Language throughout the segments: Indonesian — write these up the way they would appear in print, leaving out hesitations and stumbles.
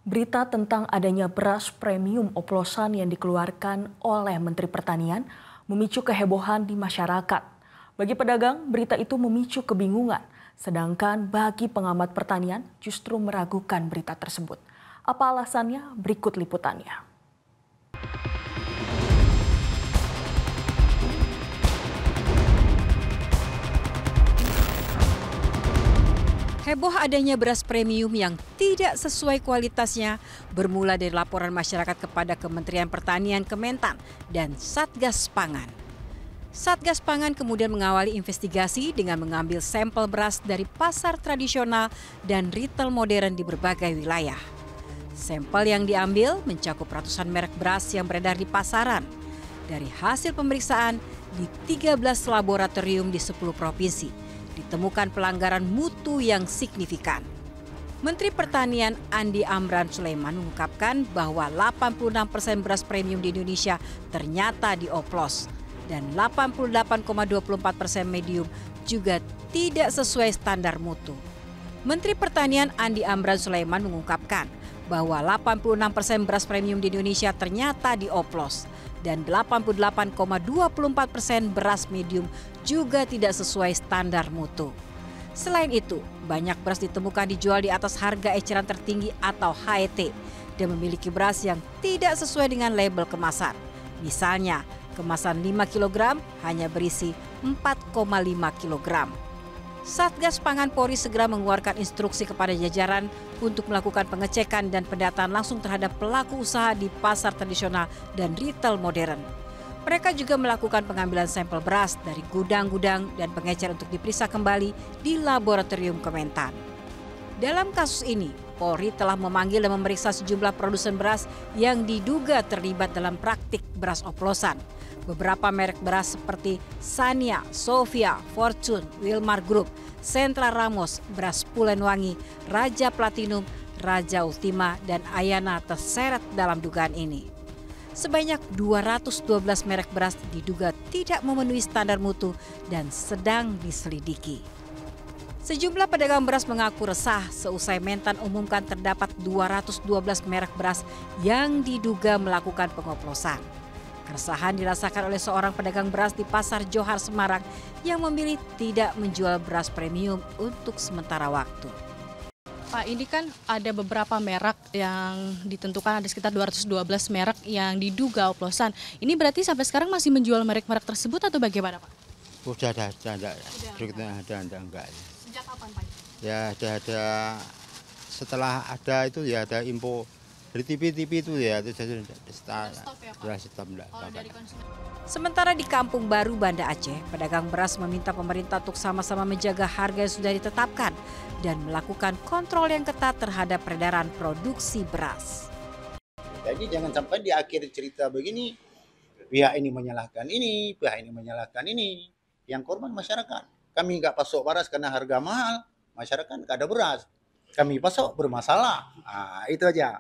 Berita tentang adanya beras premium oplosan yang dikeluarkan oleh Menteri Pertanian memicu kehebohan di masyarakat. Bagi pedagang, berita itu memicu kebingungan, sedangkan bagi pengamat pertanian justru meragukan berita tersebut. Apa alasannya? Berikut liputannya. Heboh adanya beras premium yang tidak sesuai kualitasnya bermula dari laporan masyarakat kepada Kementerian Pertanian Kementan dan Satgas Pangan. Satgas Pangan kemudian mengawali investigasi dengan mengambil sampel beras dari pasar tradisional dan retail modern di berbagai wilayah. Sampel yang diambil mencakup ratusan merek beras yang beredar di pasaran. Dari hasil pemeriksaan di 13 laboratorium di 10 provinsi, ditemukan pelanggaran mutu yang signifikan. Menteri Pertanian Andi Amran Sulaiman mengungkapkan bahwa 86% beras premium di Indonesia ternyata dioplos dan 88,24% medium juga tidak sesuai standar mutu. Menteri Pertanian Andi Amran Sulaiman mengungkapkan bahwa 86% beras premium di Indonesia ternyata dioplos dan 88,24% beras medium juga tidak sesuai standar mutu. Selain itu, banyak beras ditemukan dijual di atas harga eceran tertinggi atau HET dan memiliki beras yang tidak sesuai dengan label kemasan. Misalnya, kemasan 5 kg hanya berisi 4,5 kg. Satgas Pangan Polri segera mengeluarkan instruksi kepada jajaran untuk melakukan pengecekan dan pendataan langsung terhadap pelaku usaha di pasar tradisional dan retail modern. Mereka juga melakukan pengambilan sampel beras dari gudang-gudang dan pengecer untuk diperiksa kembali di laboratorium Kementan. Dalam kasus ini, Polri telah memanggil dan memeriksa sejumlah produsen beras yang diduga terlibat dalam praktik beras oplosan. Beberapa merek beras seperti Sania, Sofia, Fortune, Wilmar Group, Sentra Ramos, Beras Pulenwangi, Raja Platinum, Raja Ultima, dan Ayana terseret dalam dugaan ini. Sebanyak 212 merek beras diduga tidak memenuhi standar mutu dan sedang diselidiki. Sejumlah pedagang beras mengaku resah seusai Mentan umumkan terdapat 212 merek beras yang diduga melakukan pengoplosan. Keresahan dirasakan oleh seorang pedagang beras di Pasar Johar Semarang yang memilih tidak menjual beras premium untuk sementara waktu. Pak, ini kan ada beberapa merek yang ditentukan, ada sekitar 212 merek yang diduga oplosan. Ini berarti sampai sekarang masih menjual merek-merek tersebut atau bagaimana, Pak? Udah ada enggak. Sejak kapan, Pak? Ya ada setelah ada itu ya ada info dari TV itu ya itu sudah Stop ya, Pak? stop enggak. Sementara di Kampung Baru, Banda Aceh, pedagang beras meminta pemerintah untuk sama-sama menjaga harga yang sudah ditetapkan dan melakukan kontrol yang ketat terhadap peredaran produksi beras. Jadi jangan sampai di akhir cerita begini, pihak ini menyalahkan ini, pihak ini menyalahkan ini. Yang korban masyarakat. Kami nggak pasok beras karena harga mahal, masyarakat nggak ada beras. Kami pasok bermasalah. Nah, itu aja.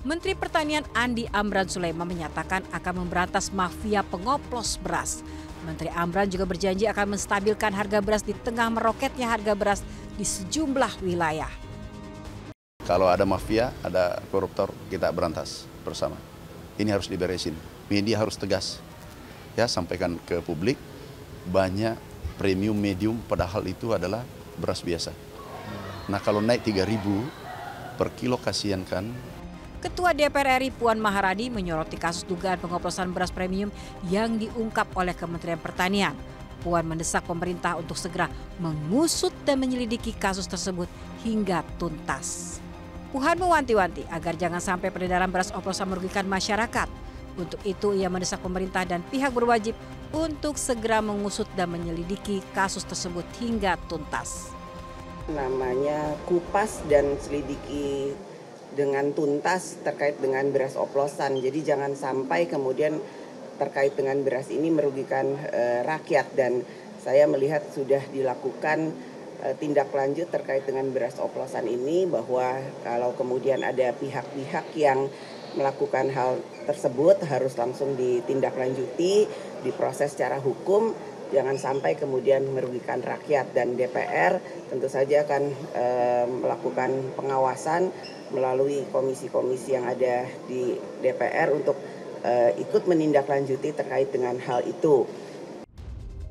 Menteri Pertanian Andi Amran Sulaiman menyatakan akan memberantas mafia pengoplos beras. Menteri Amran juga berjanji akan menstabilkan harga beras di tengah meroketnya harga beras di sejumlah wilayah. Kalau ada mafia, ada koruptor, kita berantas bersama. Ini harus diberesin. Media harus tegas. Ya, sampaikan ke publik banyak premium medium padahal itu adalah beras biasa. Nah, kalau naik 3.000 per kilo kasihan kan. Ketua DPR RI Puan Maharani menyoroti kasus dugaan pengoplosan beras premium yang diungkap oleh Kementerian Pertanian. Puan mendesak pemerintah untuk segera mengusut dan menyelidiki kasus tersebut hingga tuntas. Puan mewanti-wanti agar jangan sampai peredaran beras oplosan merugikan masyarakat. Untuk itu ia mendesak pemerintah dan pihak berwajib untuk segera mengusut dan menyelidiki kasus tersebut hingga tuntas. Namanya kupas dan selidiki dengan tuntas terkait dengan beras oplosan. Jadi jangan sampai kemudian terkait dengan beras ini merugikan rakyat, dan saya melihat sudah dilakukan tindak lanjut terkait dengan beras oplosan ini, bahwa kalau kemudian ada pihak-pihak yang melakukan hal tersebut harus langsung ditindaklanjuti, diproses secara hukum. Jangan sampai kemudian merugikan rakyat, dan DPR tentu saja akan melakukan pengawasan melalui komisi-komisi yang ada di DPR untuk ikut menindaklanjuti terkait dengan hal itu.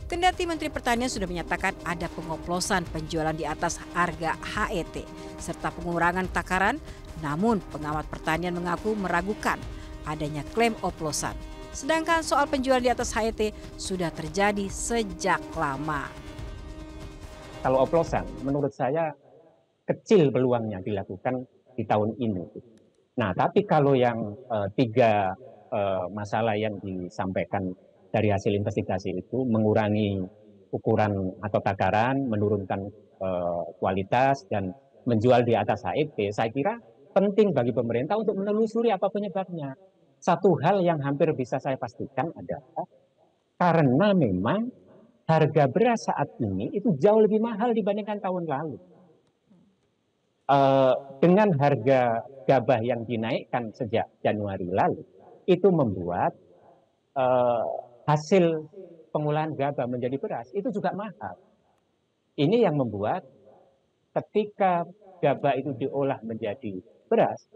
Kendati Menteri Pertanian sudah menyatakan ada pengoplosan penjualan di atas harga HET serta pengurangan takaran, namun pengamat pertanian mengaku meragukan adanya klaim oplosan. Sedangkan soal penjualan di atas HET sudah terjadi sejak lama. Kalau oplosan, menurut saya kecil peluangnya dilakukan di tahun ini. Nah, tapi kalau yang tiga masalah yang disampaikan dari hasil investigasi itu, mengurangi ukuran atau takaran, menurunkan kualitas, dan menjual di atas HET, saya kira penting bagi pemerintah untuk menelusuri apa penyebabnya. Satu hal yang hampir bisa saya pastikan adalah karena memang harga beras saat ini itu jauh lebih mahal dibandingkan tahun lalu. Dengan harga gabah yang dinaikkan sejak Januari lalu, itu membuat hasil pengolahan gabah menjadi beras itu juga mahal. Ini yang membuat ketika gabah itu diolah menjadi beras,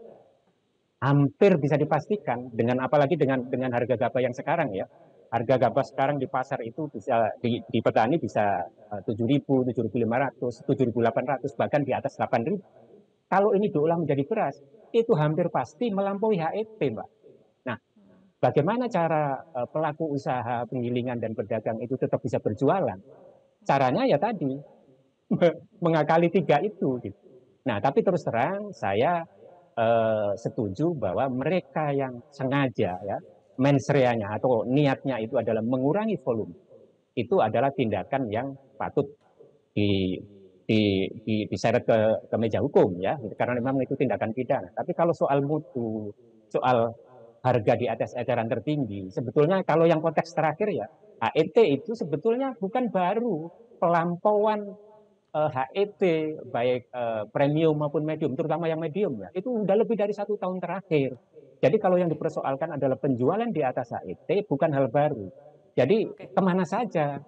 hampir bisa dipastikan dengan apalagi dengan harga gabah yang sekarang ya. Harga gabah sekarang di pasar itu bisa di petani bisa 7.000, 7.500, 7.800, bahkan di atas 8.000. Kalau ini diolah menjadi beras, itu hampir pasti melampaui HET, Mbak. Nah, bagaimana cara pelaku usaha penggilingan dan pedagang itu tetap bisa berjualan? Caranya ya tadi, mengakali tiga itu. Gitu. Nah, tapi terus terang saya setuju bahwa mereka yang sengaja ya, mensreanya atau niatnya itu adalah mengurangi volume, itu adalah tindakan yang patut diseret ke meja hukum ya, karena memang itu tindakan pidana. Tapi kalau soal mutu, soal harga di atas eceran tertinggi, sebetulnya kalau yang konteks terakhir ya, HET itu sebetulnya bukan baru, pelampauan HET baik premium maupun medium, terutama yang medium ya, itu udah lebih dari 1 tahun terakhir. Jadi kalau yang dipersoalkan adalah penjualan di atas HET bukan hal baru. Jadi kemana saja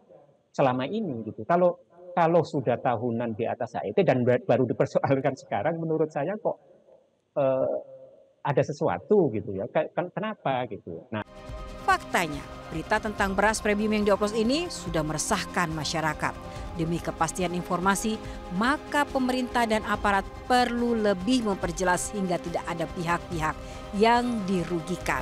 selama ini gitu. Kalau sudah tahunan di atas HET dan baru dipersoalkan sekarang, menurut saya kok ada sesuatu gitu ya. Kenapa gitu. Nah, faktanya, berita tentang beras premium yang dioplos ini sudah meresahkan masyarakat. Demi kepastian informasi, maka pemerintah dan aparat perlu lebih memperjelas hingga tidak ada pihak-pihak yang dirugikan.